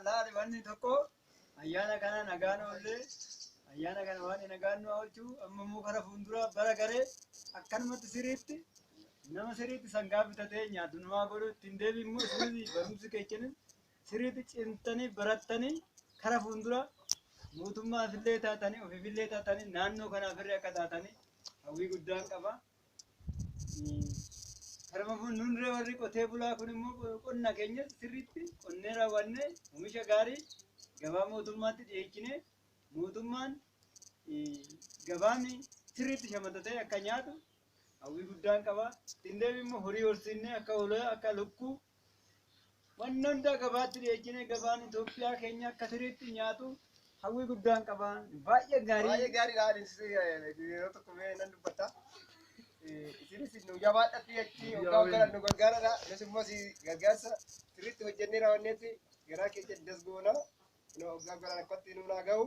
Laali wanni tokko ayyaana kana nagaan oollee ayyaana kana waan nagaan nu oolchuu amma immoo kara fuuldura bara garee akkanumatti siriitti nama siriitti sangaa bitatee nyaatu namaa godhu ittiin deebi immoo isinis barumsi keessanis siriitti cimtanii barattanii kara fuuldura mootummaaf illee taatanii ofiifillee taatanii naannoo kanaaf irree akka taatanii hawwii guddaan qaba. Karma nunre warri qotee bulaa kun immoo qonna keenya sirriitti qonnee raawwannee oomisha gaarii gabaa mootummaatti dhiyeessine mootummaan gabaan sirriitti shamatatee akka nyaatu hawwii guddaan qaba. Ittiin deebi immoo horii horsiisnee akka hoolaa akka lukkuu wanni hunda gabaatti dhiyeessine gabaan Itoophiyaa keenya akka sirriitti nyaatu hawwii guddaan qaba. Baay'ee gaarii. Baay'ee gaariidha. Yeroo tokko mee nan dubbata. Isinis nu jabaadhatti jechi hoggaan nu gargaaradha. Nus immoo gargaarsa sirriitti hojjennee raawwanneetti garaa keessa dasgoona. Nu hoggaan akkatti nu naa ga'u.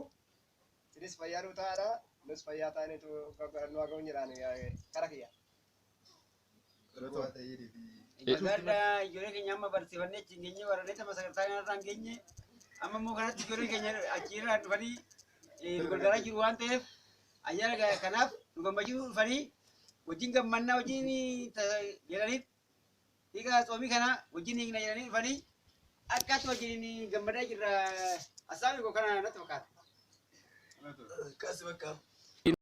Isinis fayyaa nu ta'aadha. Nus fayyaa ta'aniitu hoggaan nu haa ga'u jedhaan kara kiyya. Gargaarra ijoollee keenya amma barsiifannee achiin geenye warreen sama sagantaa kanarraan geenye amma immoo kanatti ijoollee keenya achiirraa dhufanii nu gargaaraa jiru waan ta'eef ayyaana kanaaf nu gammachiisuu dhufanii wajjin gammannaa wajjin jedhaniit hiika xoomii kana wajjin hiikna jedhanii dhufanii akkaatti wajjin gammadaa jirra. Asaami koo kana natti fakkaata. Kasi bakka